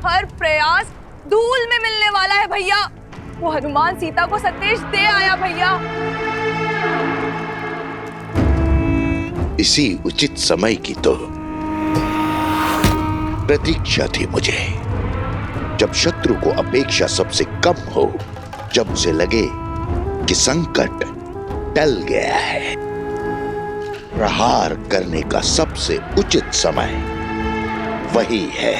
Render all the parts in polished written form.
हर प्रयास धूल में मिलने वाला है भैया। वो हनुमान सीता को संदेश दे आया भैया। इसी उचित समय की तो प्रतीक्षा थी मुझे, जब शत्रु को अपेक्षा सबसे कम हो, जब उसे लगे कि संकट टल गया है। प्रहार करने का सबसे उचित समय वही है।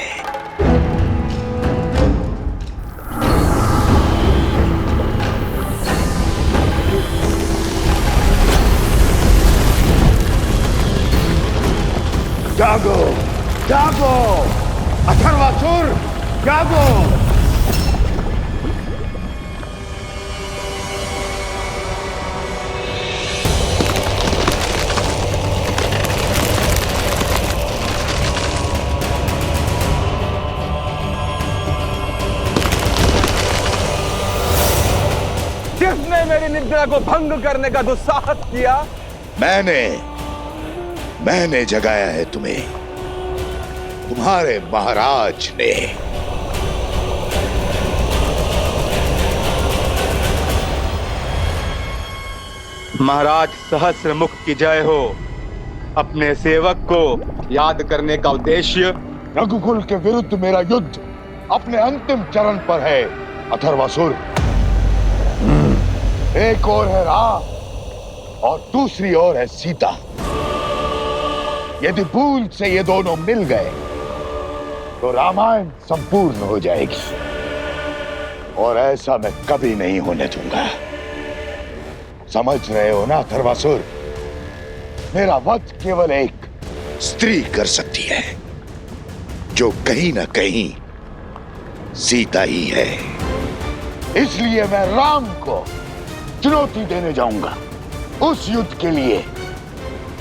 जागो, जागो, अथर्वासुर, जागो। किसने मेरी निद्रा को भंग करने का दुस्साहस किया? मैंने जगाया है तुम्हें, तुम्हारे महाराज ने। महाराज सहस्त्रमुख की जय हो। अपने सेवक को याद करने का उद्देश्य रघुकुल के विरुद्ध मेरा युद्ध अपने अंतिम चरण पर है। अथर्वासुर, एक ओर है राम और दूसरी ओर है सीता। यदि भूल से ये दोनों मिल गए तो रामायण संपूर्ण हो जाएगी, और ऐसा मैं कभी नहीं होने दूंगा। समझ रहे हो ना अथर्वासुर? मेरा वध केवल एक स्त्री कर सकती है, जो कहीं ना कहीं सीता ही है। इसलिए मैं राम को चुनौती देने जाऊंगा, उस युद्ध के लिए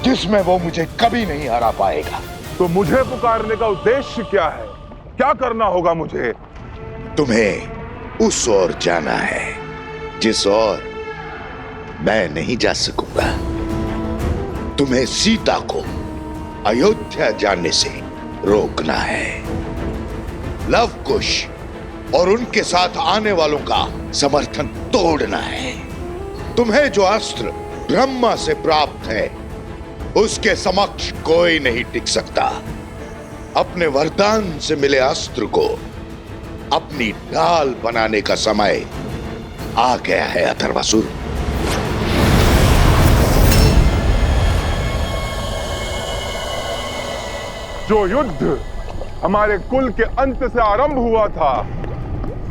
जिसमें वो मुझे कभी नहीं हरा पाएगा। तो मुझे पुकारने का उद्देश्य क्या है? क्या करना होगा मुझे? तुम्हें उस ओर जाना है जिस ओर मैं नहीं जा सकूंगा। तुम्हें सीता को अयोध्या जाने से रोकना है। लव कुश और उनके साथ आने वालों का समर्थन तोड़ना है। तुम्हें जो अस्त्र ब्रह्मा से प्राप्त है, उसके समक्ष कोई नहीं टिक सकता। अपने वरदान से मिले अस्त्र को अपनी ढाल बनाने का समय आ गया है अथर्वासुर। जो युद्ध हमारे कुल के अंत से आरंभ हुआ था,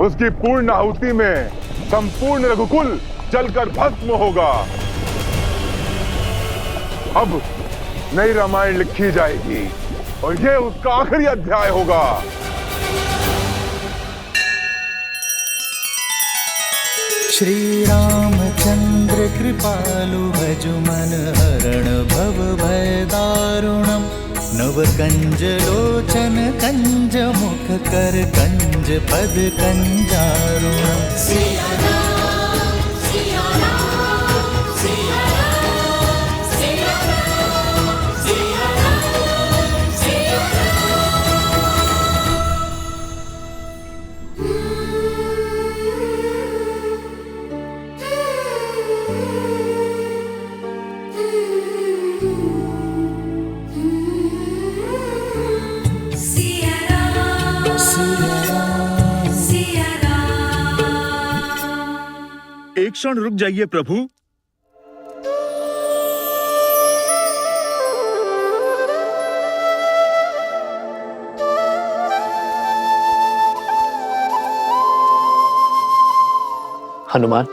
उसकी पूर्ण आहुति में संपूर्ण रघुकुल जलकर भस्म होगा। अब नई रामायण लिखी जाएगी और यह उसका आखिरी अध्याय होगा। श्री रामचंद्र कृपालु भजु मन हरण भव भय दारुणम। नव कंज लोचन कंज मुख कर कंज पद कंजारुणम। एक क्षण रुक जाइए प्रभु। हनुमान,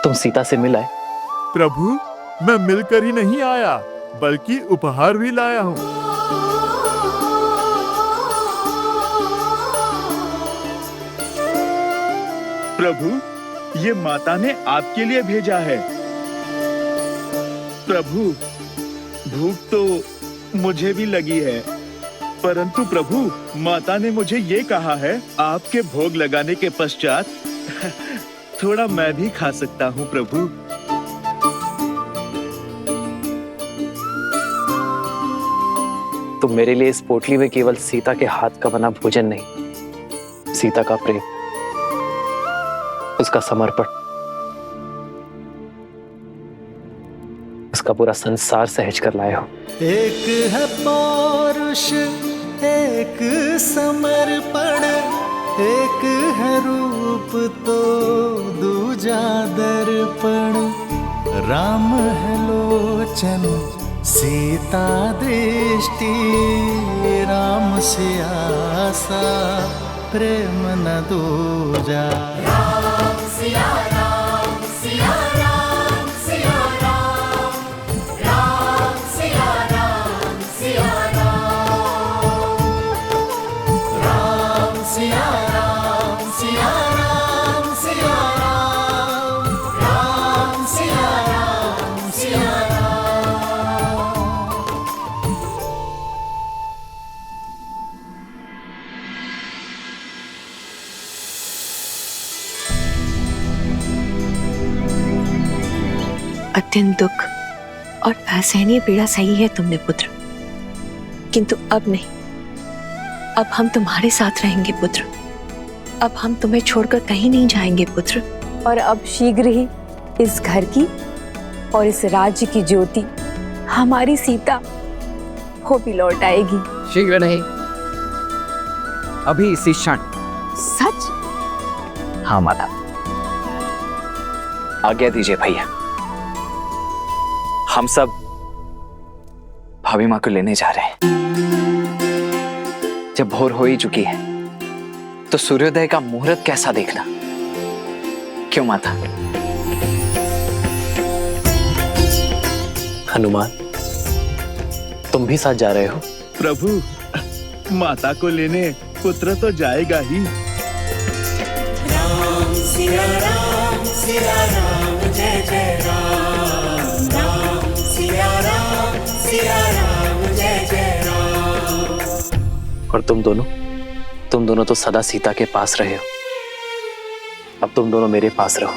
तुम सीता से मिल आए? प्रभु, मैं मिलकर ही नहीं आया, बल्कि उपहार भी लाया हूँ। प्रभु, ये माता ने आपके लिए भेजा है। प्रभु, भूख तो मुझे भी लगी है, परंतु प्रभु, माता ने मुझे ये कहा है, आपके भोग लगाने के पश्चात थोड़ा मैं भी खा सकता हूँ प्रभु। तुम मेरे लिए इस पोटली में केवल सीता के हाथ का बना भोजन नहीं, सीता का प्रेम, उसका समर्पण, उसका पूरा संसार सहज कर लाए हो। एक है पौरुष, एक समर्पण, एक है रूप तो दूजा दर्पण। राम है लोचन, सीता दृष्टि, राम से आसा प्रेम न दूजा। राम सिया राम, सिया राम, सिया राम, राम सिया राम, सिया राम, राम सिया राम, सिया राम, सिया राम, राम सिया राम, सिया राम। अत्यंत दुख और असहनीय पीड़ा सही है तुमने पुत्र, किंतु अब नहीं। अब हम तुम्हारे साथ रहेंगे पुत्र। अब हम तुम्हें छोड़कर कहीं नहीं जाएंगे पुत्र। और अब शीघ्र ही इस घर की और इस राज्य की ज्योति हमारी सीता वो भी लौट आएगी। शीघ्र नहीं, अभी इसी क्षण। सच? हाँ माता। आज्ञा दीजिए भैया, हम सब भाभी माँ को लेने जा रहे हैं। जब भोर हो ही चुकी है तो सूर्योदय का मुहूर्त कैसा देखना, क्यों माता? हनुमान, तुम भी साथ जा रहे हो? प्रभु, माता को लेने पुत्र तो जाएगा ही। राम सिया राम, सिया राम, जय जय राम। राम सिया राम, सिया राम, जय जय राम। और तुम दोनों तो सदा सीता के पास रहे हो। अब तुम दोनों मेरे पास रहो।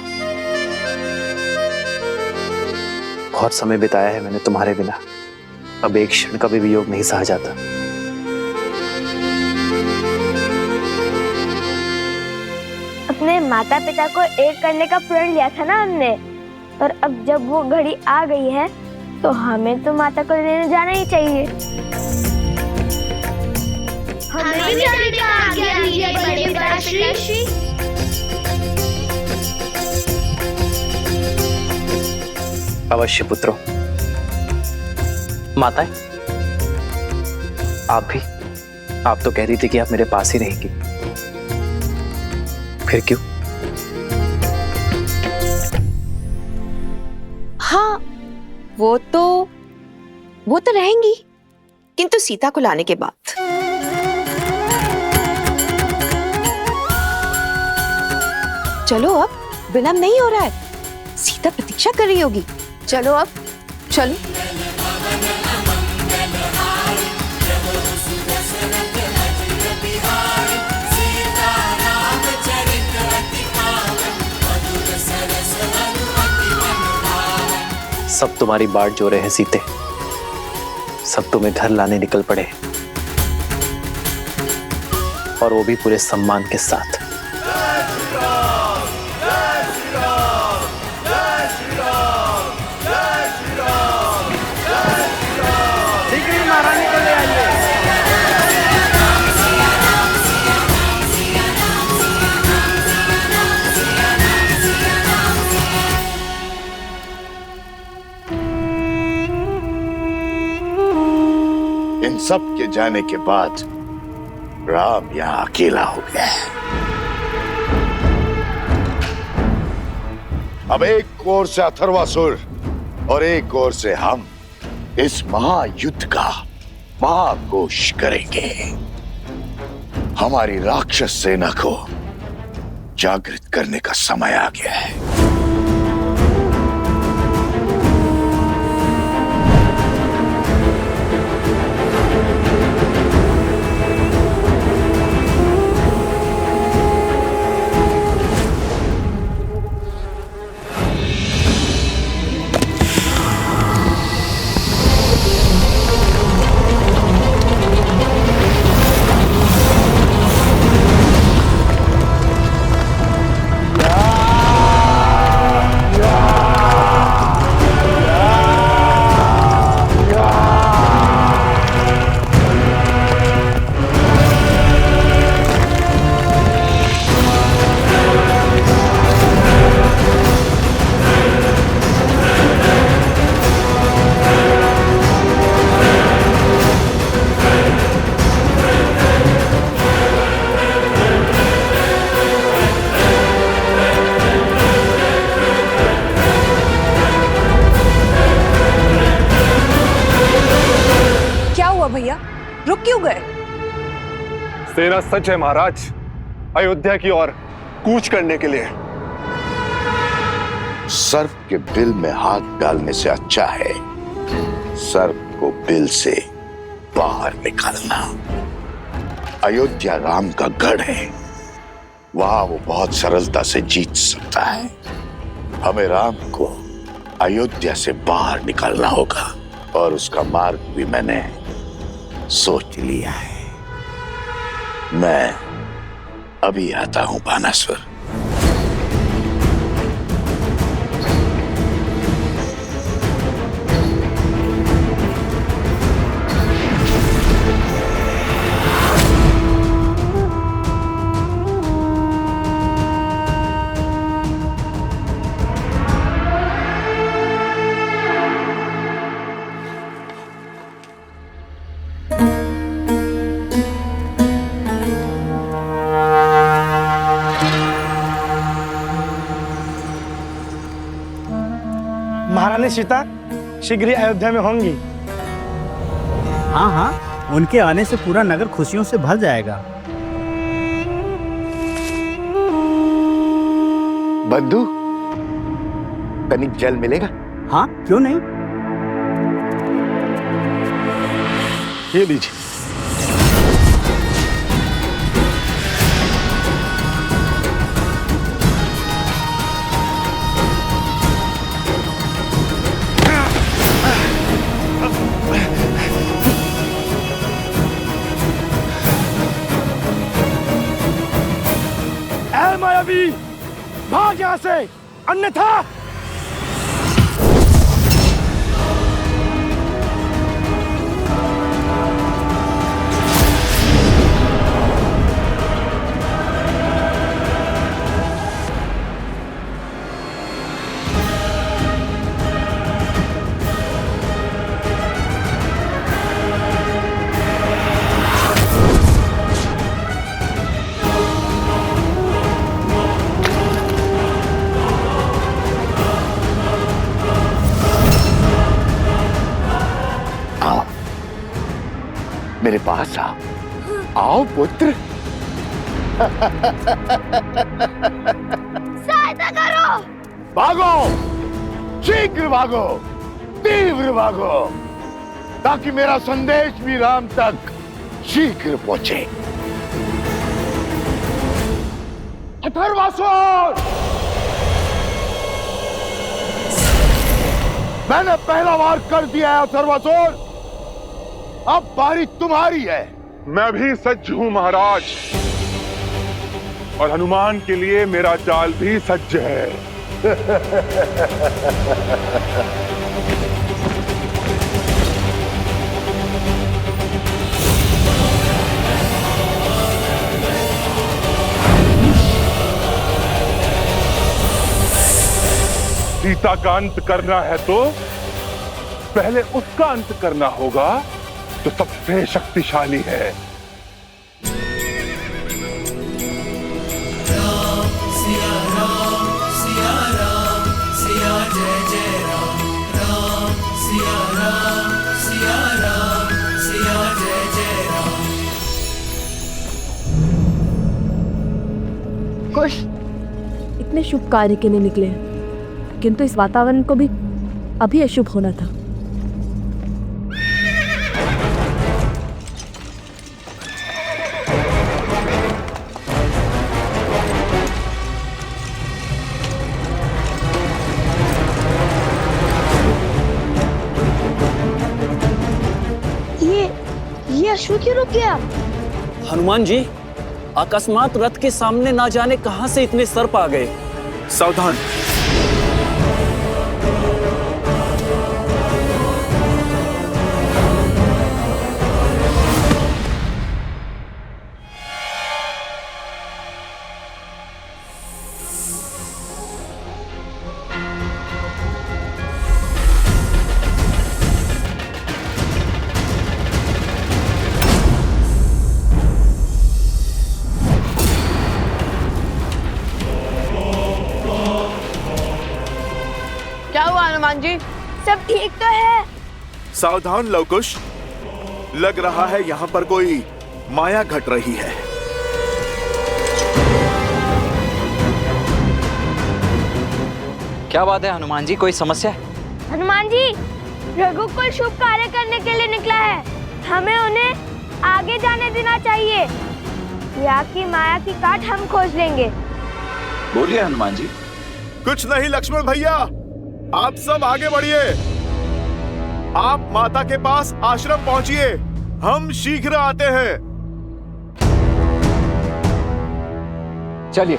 बहुत समय बिताया है मैंने तुम्हारे बिना, अब एक क्षण का भी वियोग नहीं सहा जाता। अपने माता पिता को एक करने का प्रण लिया था ना हमने, और अब जब वो घड़ी आ गई है तो हमें तो माता को लेने जाना ही चाहिए। हमें भी जाने की आज्ञा दीजिए बड़े पिताश्री। अवश्य पुत्रों। माताएं, आप तो कह रही थी कि आप मेरे पास ही रहेंगी, फिर क्यों? हाँ, वो तो रहेंगी, किंतु सीता को लाने के बाद। चलो अब, विलंब नहीं हो रहा है, सीता प्रतीक्षा कर रही होगी। चलो अब, चलो। सब तुम्हारी बाट जो रहे हैं सीते, सब तुम्हें घर लाने निकल पड़े, और वो भी पूरे सम्मान के साथ। इन सब के जाने के बाद राम यहां अकेला हो गया है। अब एक ओर से अथर्वासुर और एक ओर से हम इस महायुद्ध का महाघोष करेंगे। हमारी राक्षस सेना को जागृत करने का समय आ गया है। सेना सच है महाराज, अयोध्या की ओर कूच करने के लिए। सर्प के बिल में हाथ डालने से अच्छा है सर्प को बिल से बाहर निकालना। अयोध्या राम का गढ़ है, वहां वो बहुत सरलता से जीत सकता है। हमें राम को अयोध्या से बाहर निकालना होगा और उसका मार्ग भी मैंने सोच लिया है। मैं अभी आता हूं बानासुर। महारानी सीता शीघ्र ही अयोध्या में होंगी। हाँ हाँ, उनके आने से पूरा नगर खुशियों से भर जाएगा। बंधु, तनिक जल मिलेगा? हाँ, क्यों नहीं। ये लीजिए। मायावी, भाग यहां से, अन्यथा मेरे पास आओ। आओ पुत्र। सहायता करो। भागो, शीघ्र भागो, तीव्र भागो, ताकि मेरा संदेश भी राम तक शीघ्र पहुंचे। अथर्वासुर, मैंने पहला वार कर दिया है अथर्वासुर, अब बारी तुम्हारी है। मैं भी सज्ज हूं महाराज, और हनुमान के लिए मेरा जाल भी सज्ज है। सीता का अंत करना है तो पहले उसका अंत करना होगा जो सबसे शक्तिशाली है। राम सिया राम सिया जय जय राम। राम सिया राम सिया जय जय राम। कुश इतने शुभ कार्य के लिए निकले, किंतु इस वातावरण को भी अभी अशुभ होना था। ये अश्व क्यों रुक गया? हनुमान जी, अकस्मात रथ के सामने ना जाने कहां से इतने सर्प आ गए। सावधान। हनुमान जी, सब ठीक तो है? सावधान लवकुश, लग रहा है यहाँ पर कोई माया घट रही है। क्या बात है हनुमान जी, कोई समस्या है? हनुमान जी, रघुकुल शुभ कार्य करने के लिए निकला है। हमें उन्हें आगे जाने देना चाहिए। या की माया की काट हम खोज लेंगे। बोलिए हनुमान जी। कुछ नहीं लक्ष्मण भैया, आप सब आगे बढ़िए। आप माता के पास आश्रम पहुंचिए, हम शीघ्र आते हैं। चलिए।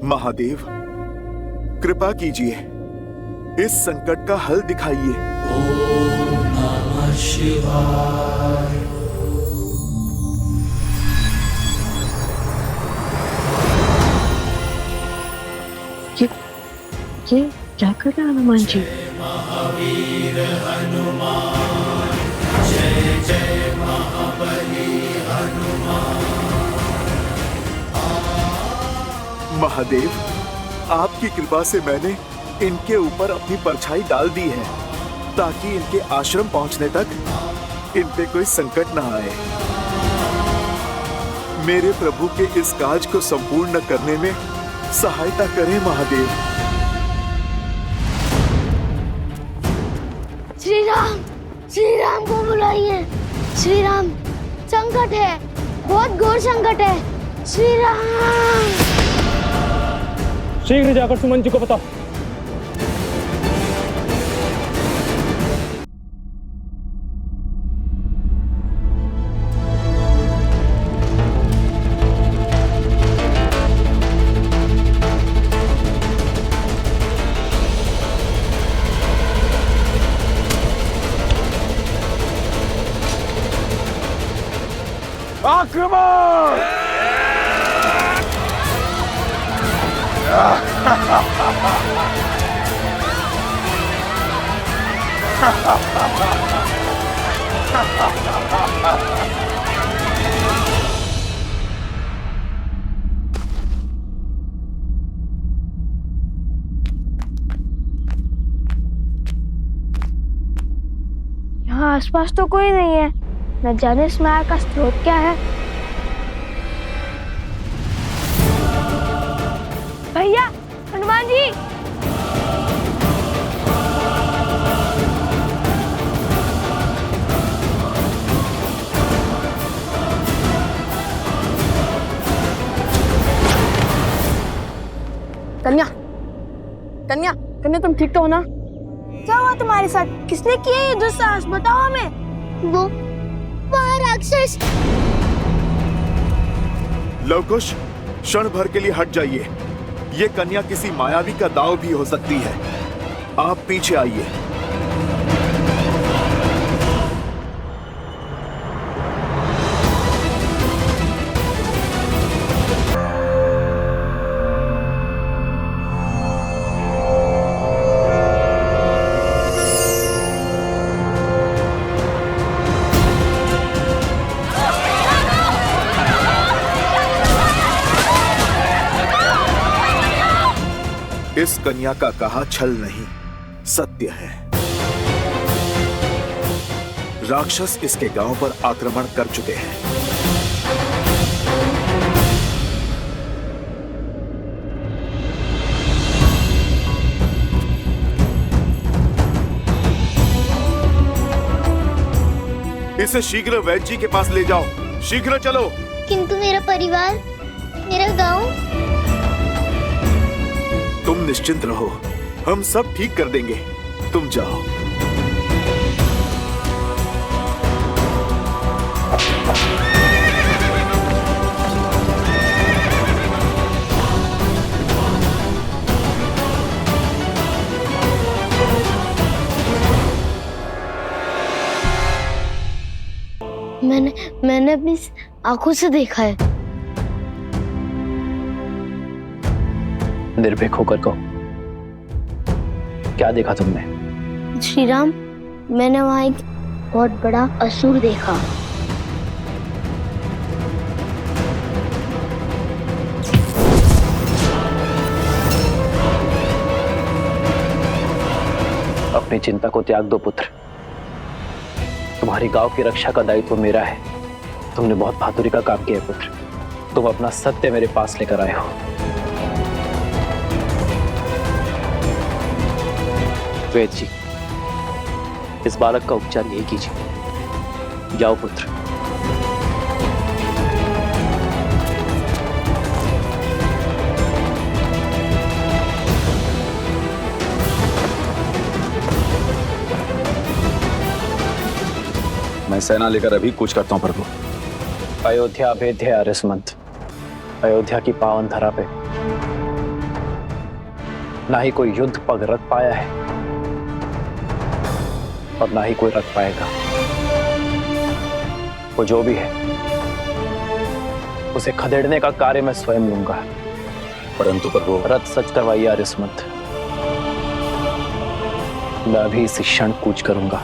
महादेव, कृपा कीजिए, इस संकट का हल दिखाइए। ओम नमः शिवाय। ये क्या कर रहा है हनुमान जी? महावीर हनुमान, जय जय महाबली हनुमान। महादेव, आपकी कृपा से मैंने इनके ऊपर अपनी परछाई डाल दी है, ताकि इनके आश्रम पहुंचने तक इन पे कोई संकट न आए। मेरे प्रभु के इस काज को संपूर्ण करने में सहायता करें महादेव। श्री राम को बुलाइए। श्री राम, संकट है, बहुत घोर संकट है। श्री राम। शीघ्र जाकर सुमन जी को बताओ। आक्रमण! यहाँ आसपास तो कोई नहीं है। न जाने इस माया का स्रोत क्या है। भैया, हनुमान जी। कन्या, कन्या, कन्या, तुम ठीक तो हो ना? क्या हुआ तुम्हारे साथ? किसने किया ये दुस्साहस? बताओ हमें। वो राक्षस। लवकुश, क्षण भर के लिए हट जाइए। ये कन्या किसी मायावी का दाव भी हो सकती है। आप पीछे आइए। इस कन्या का कहा छल नहीं, सत्य है। राक्षस इसके गांव पर आक्रमण कर चुके हैं। इसे शीघ्र वैद्य जी के पास ले जाओ। शीघ्र चलो। किंतु मेरा परिवार, मेरा गांव। तुम निश्चिंत रहो, हम सब ठीक कर देंगे। तुम जाओ। मैंने अपनी आंखों से देखा है। निर्भीक होकर कहो, क्या देखा तुमने? श्री राम, मैंने वहां एक बहुत बड़ा असुर देखा। अपनी चिंता को त्याग दो पुत्र। तुम्हारी गांव की रक्षा का दायित्व मेरा है। तुमने बहुत बहादुरी का काम किया पुत्र। तुम अपना सत्य मेरे पास लेकर आए हो। वेद जी, इस बालक का उपचार यही कीजिए। जाओ पुत्र। मैं सेना लेकर अभी कूच करता हूं प्रभु। अयोध्या भेद्य आर्यसमंत, अयोध्या की पावन धरा पे ना ही कोई युद्ध पग रख पाया है और ना ही कोई रख पाएगा। वो जो भी है उसे खदेड़ने का कार्य मैं स्वयं लूंगा। परंतु प्रभु, रथ सच करवाइए आर्यसमंत। मैं अभी इस क्षण कूच करूंगा।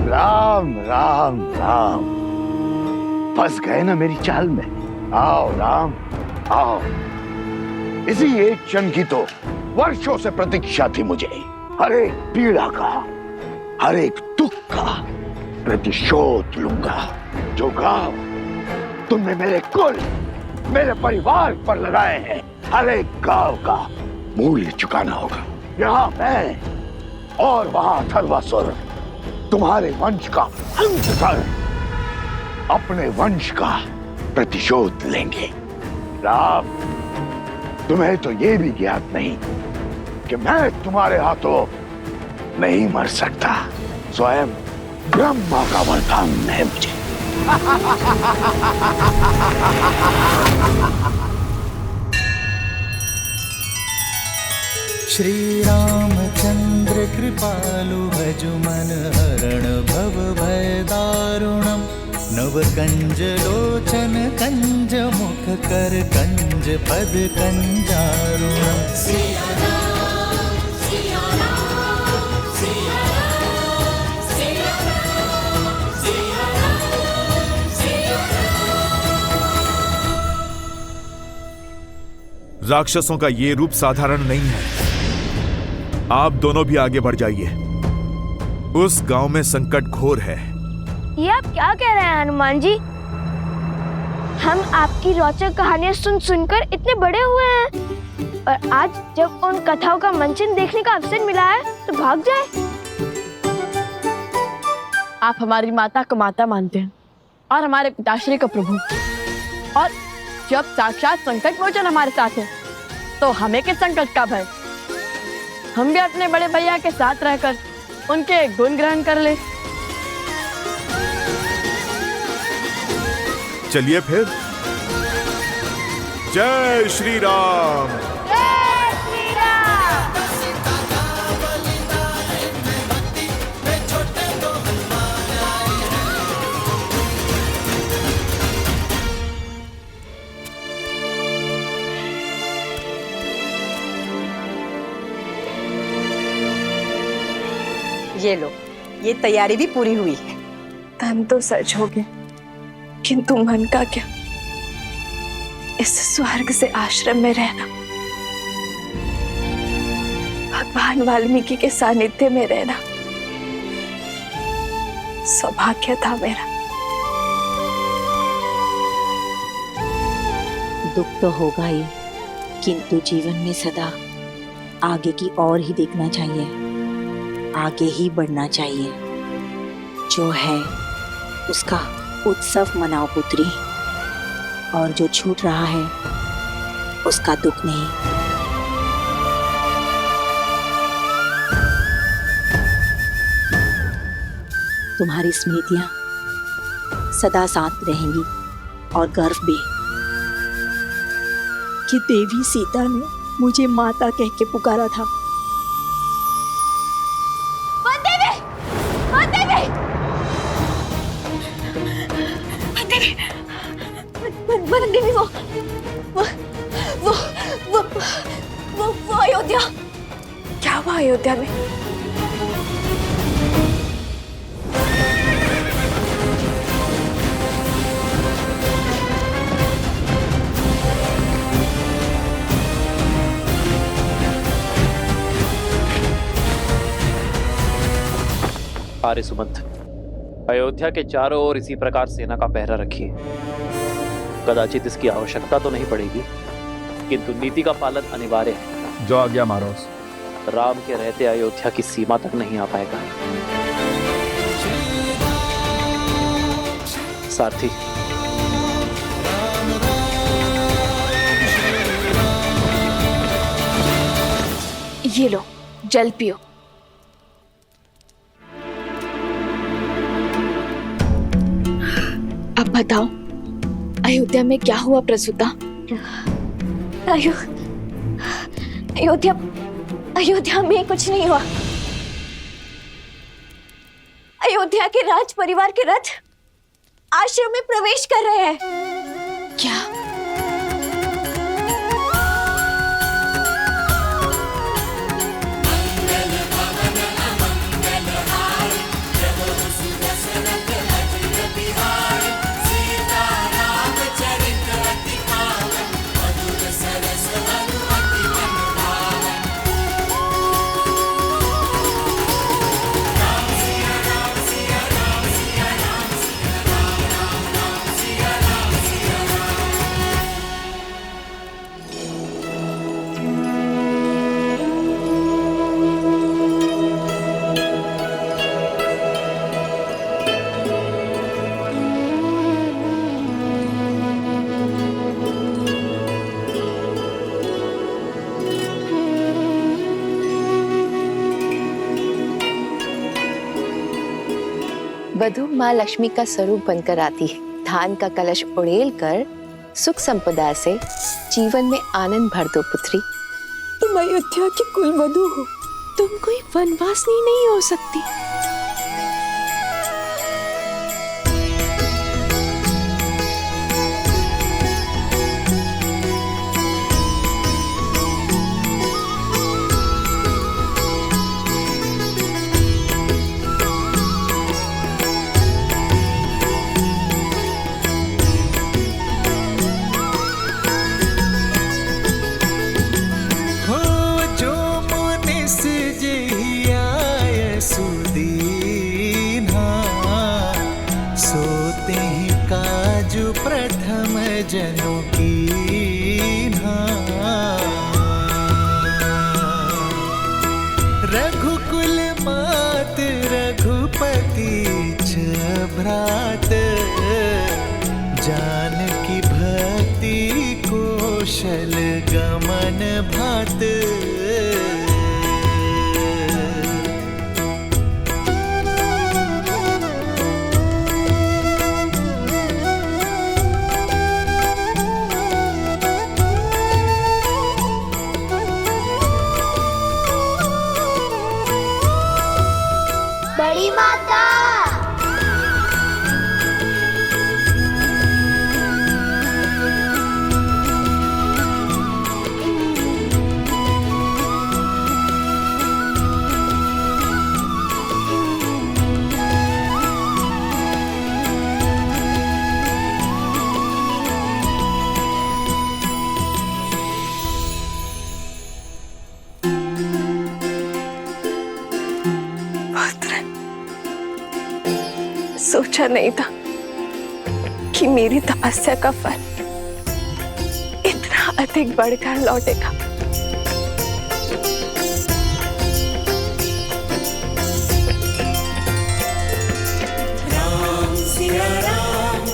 राम राम राम, फंस गए ना मेरी चाल में। आओ राम आओ। इसी एक क्षण की तो वर्षों से प्रतीक्षा थी मुझे। हर एक पीड़ा का, हर एक दुख का प्रतिशोध लूंगा। जो गांव तुमने मेरे कुल, मेरे परिवार पर लगाए हैं, हर एक गांव का मूल्य चुकाना होगा। यहाँ मैं और वहां अथर्वासुर तुम्हारे वंश का अंत कर अपने वंश का प्रतिशोध लेंगे। राम, तुम्हें तो ये भी ज्ञात नहीं कि मैं तुम्हारे हाथों नहीं मर सकता। स्वयं ब्रह्मा का वरदान है मुझे। श्री रामचंद्र कृपालु भजु मन हरण भव भय दारुणम। नव कंज लोचन कंज मुख कर कंज पद कंजारुणम। सिया राम, सिया राम, सिया राम, सिया राम, सिया राम, सिया राम। राक्षसों का ये रूप साधारण नहीं है। आप दोनों भी आगे बढ़ जाइए। उस गांव में संकट घोर है। ये आप क्या कह रहे हैं हनुमान जी? हम आपकी रोचक कहानियां सुन सुनकर इतने बड़े हुए हैं और आज जब उन कथाओं का मंचन देखने का अवसर मिला है तो भाग जाए। आप हमारी माता को माता मानते हैं और हमारे पिताश्री को प्रभु, और जब साक्षात संकट मोचन हमारे साथ है तो हमें किस संकट का भय। हम भी अपने बड़े भैया के साथ रहकर उनके गुण ग्रहण कर ले। चलिए फिर। जय श्री राम। जय श्री राम। ये लो, ये तैयारी भी पूरी हुई है। तन तो सच हो गए, किंतु मन का क्या? इस स्वर्ग से आश्रम में रहना, भगवान वाल्मीकि के सानिध्य में रहना सौभाग्य था मेरा। दुख तो होगा ही, किंतु जीवन में सदा आगे की ओर ही देखना चाहिए, आगे ही बढ़ना चाहिए। जो है उसका उत्सव मनाओ पुत्री, और जो छूट रहा है उसका दुख नहीं। तुम्हारी स्मृतियां सदा साथ रहेंगी और गर्व भी कि देवी सीता ने मुझे माता कह के पुकारा था। देवी वो अयोध्या। क्या हुआ अयोध्या में? आर्य सुमंत, अयोध्या के चारों ओर इसी प्रकार सेना का पहरा रखिए। कदाचित इसकी आवश्यकता तो नहीं पड़ेगी, किंतु नीति का पालन अनिवार्य है। जो आज्ञा महाराज। राम के रहते अयोध्या की सीमा तक नहीं आ पाएगा। सारथी, ये लो, जल पियो। अब बताओ, अयोध्या में क्या हुआ प्रसूता? अयोध्या में कुछ नहीं हुआ। अयोध्या के राज परिवार के रथ आश्रम में प्रवेश कर रहे हैं। क्या? वधु माँ लक्ष्मी का स्वरूप बनकर आती है। धान का कलश उड़ेल कर सुख संपदा से जीवन में आनंद भर दो पुत्री। तुम अयोध्या की कुलवधु हो, तुम कोई वनवासिनी नहीं हो सकती। जनों की रघुकुल मात रघुपति भ्रात जानकी भक्ति कौशल गमन भात बड़ी माता। सोचा नहीं था कि मेरी तपस्या का फल इतना अधिक बढ़कर लौटेगा। राम सिया राम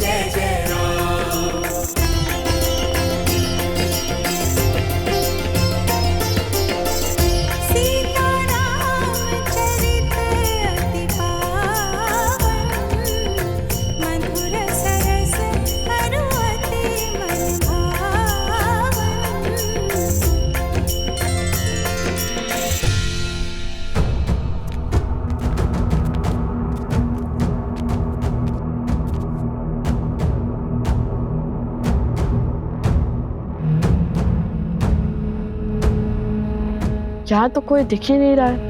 जय जय राम। सीता राम चरित अति पावन, मधुर सरस अरु अति मन भावन। यहाँ तो कोई दिख ही नहीं रहा है।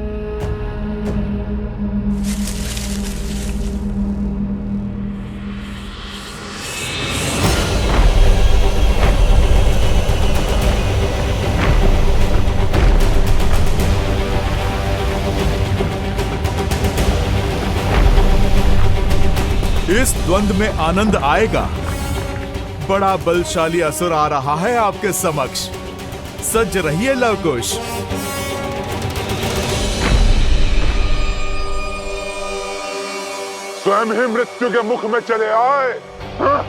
इस द्वंद में आनंद आएगा। बड़ा बलशाली असुर आ रहा है आपके समक्ष। सज्ज रहिए लवकुश। स्वयं ही मृत्यु के मुख में चले आए। हाँ?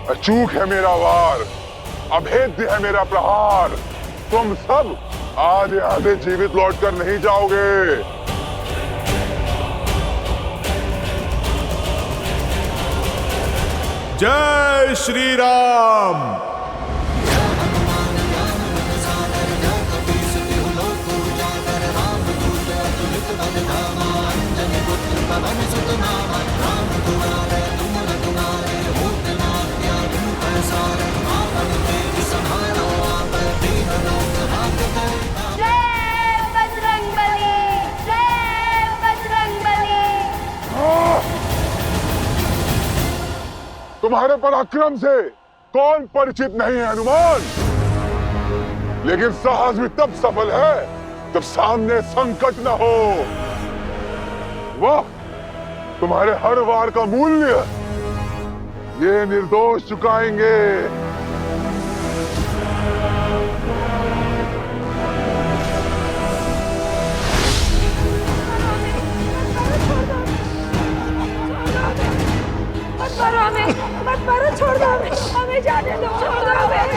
अचूक है मेरा वार, अभेद्य है मेरा प्रहार। तुम सब आधे आधे जीवित लौटकर नहीं जाओगे। जय श्री राम। तुम्हारे पराक्रम से कौन परिचित नहीं है हनुमान, लेकिन साहस भी तब सफल है जब सामने संकट न हो। वाह, तुम्हारे हर वार का मूल्य ये निर्दोष चुकाएंगे। मत मारो, छोड़ दो हमें जाने दो, छोड़ दो हमें।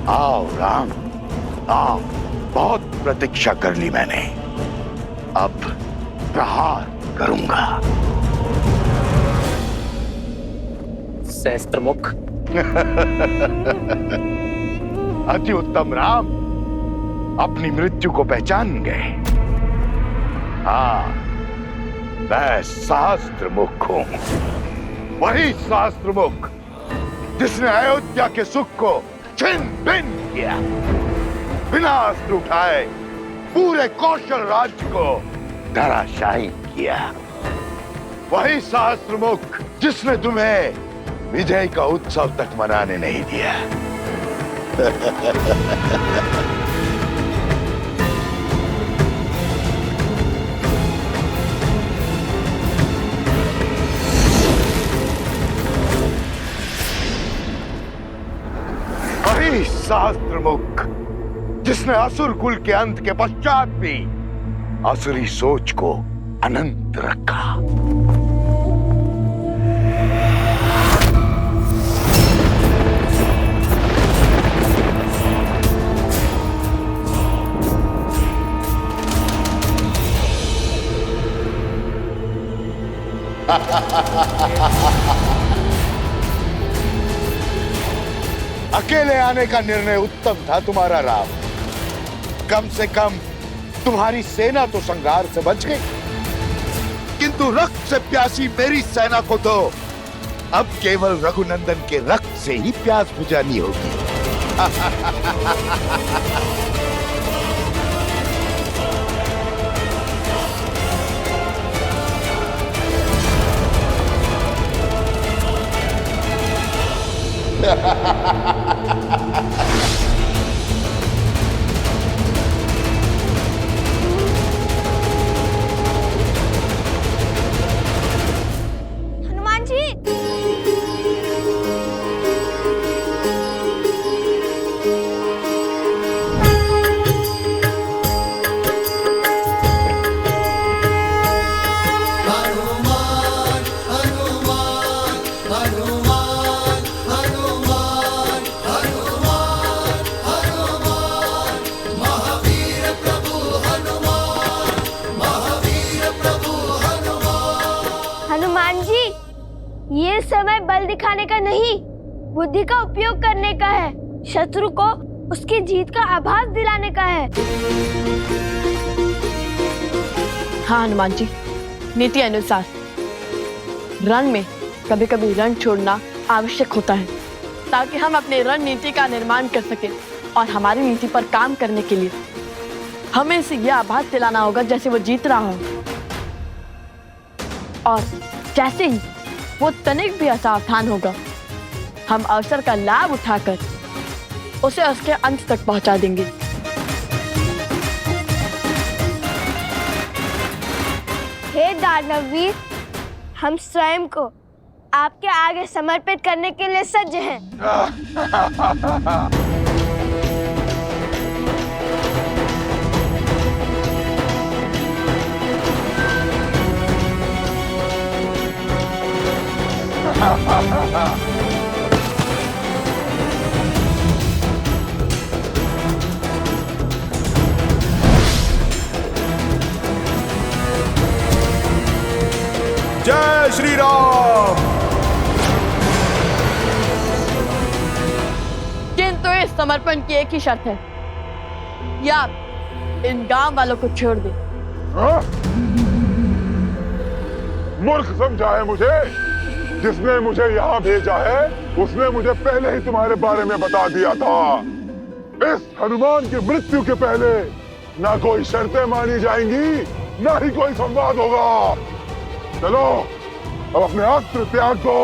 आओ राम, आओ। बहुत प्रतीक्षा कर ली मैंने, अब प्रहार करूंगा। सहस्त्रमुख। अति उत्तम राम, अपनी मृत्यु को पहचान गए। हाँ, मैं सहस्त्रमुख हूं, वही सहस्त्रमुख जिसने अयोध्या के सुख को छिन भिन किया, बिना अस्त्र उठाए पूरे कौशल राज्य को धराशायी किया। वही सहस्त्रमुख जिसने तुम्हें विजय का उत्सव तक मनाने नहीं दिया। वही सहस्त्रमुख जिसने असुर कुल के अंत के पश्चात भी असुरी सोच को अनंत रखा। अकेले आने का निर्णय उत्तम था तुम्हारा राम। कम से कम तुम्हारी सेना तो संघार से बच गई, किंतु रक्त से प्यासी मेरी सेना को तो अब केवल रघुनंदन के रक्त से ही प्यास बुझानी होगी। हनुमान जी, हनुमान हनुमान हनुमान हनुमान समय बल दिखाने का नहीं, बुद्धि का उपयोग करने का है। शत्रु को उसकी जीत का आभास दिलाने का है। हाँ हनुमान जी, नीति अनुसार रण में कभी कभी रण छोड़ना आवश्यक होता है, ताकि हम अपने रणनीति का निर्माण कर सकें और हमारी नीति पर काम करने के लिए हमें इसे यह आभास दिलाना होगा जैसे वो जीत रहा हो। और जैसे ही वो तनिक भी असावधान होगा, हम अवसर का लाभ उठाकर उसे उसके अंत तक पहुंचा देंगे। हे दानवीर, हम स्वयं को आपके आगे समर्पित करने के लिए सज्ज हैं। जय श्री राम। किंतु इस समर्पण की एक ही शर्त है, या इन गांव वालों को छोड़ दे। मूर्ख समझा है मुझे? जिसने मुझे यहाँ भेजा है उसने मुझे पहले ही तुम्हारे बारे में बता दिया था। इस हनुमान की मृत्यु के पहले ना कोई शर्तें मानी जाएंगी, ना ही कोई संवाद होगा। चलो अब अपने अस्त्र त्याग दो।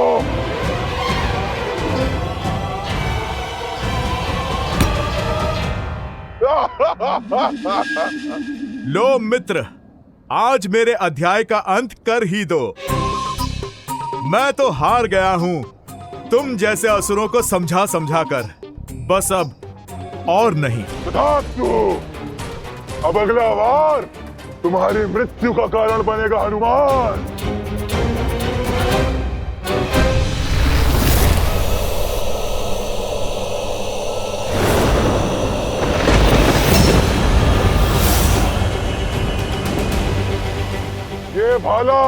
लो मित्र, आज मेरे अध्याय का अंत कर ही दो। मैं तो हार गया हूं तुम जैसे असुरों को समझा समझा कर। बस अब और नहीं। अब अगला वार तुम्हारी मृत्यु का कारण बनेगा हनुमान। ये भाला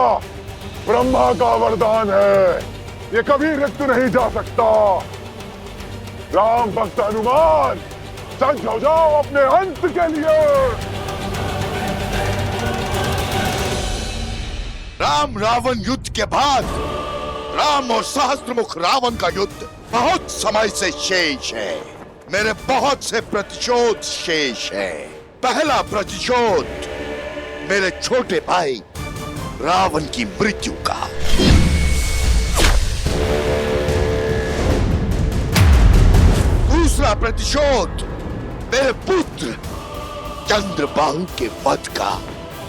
ब्रह्मा का वरदान है, ये कभी रिक्त नहीं जा सकता। राम भक्त हनुमान, सज्ज हो जाओ अपने अंत के लिए। राम रावण युद्ध के बाद राम और सहस्त्रमुख रावण का युद्ध बहुत समय से शेष है। मेरे बहुत से प्रतिशोध शेष है। पहला प्रतिशोध मेरे छोटे भाई रावण की मृत्यु का। दूसरा प्रतिशोध मेरे पुत्र चंद्रबाहु के वध का।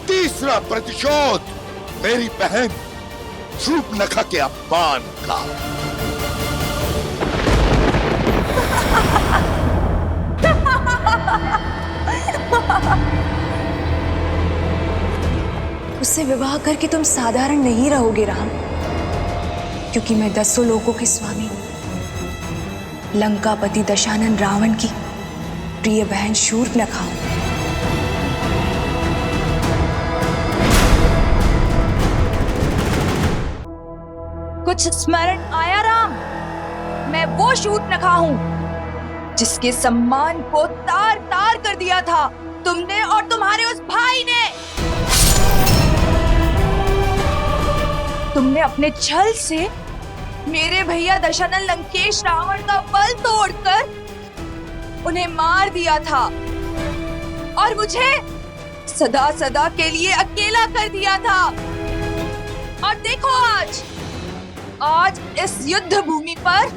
तीसरा प्रतिशोध मेरी बहन शूर्पणखा के अपमान का। उससे विवाह करके तुम साधारण नहीं रहोगे राम, क्योंकि मैं 10 लोकों के स्वामी, लंकापति दशानन रावण की प्रिय बहन शूर्पणखा हूं। कुछ स्मरण आया राम? मैं वो शूर्पणखा हूं जिसके सम्मान को तार तार कर दिया था तुमने और तुम्हारे उस भाई ने। तुमने अपने छल से मेरे भैया दशानन लंकेश रावण का बल तोड़कर उन्हें मार दिया था और मुझे सदा सदा के लिए अकेला कर दिया था। और देखो आज इस युद्ध भूमि पर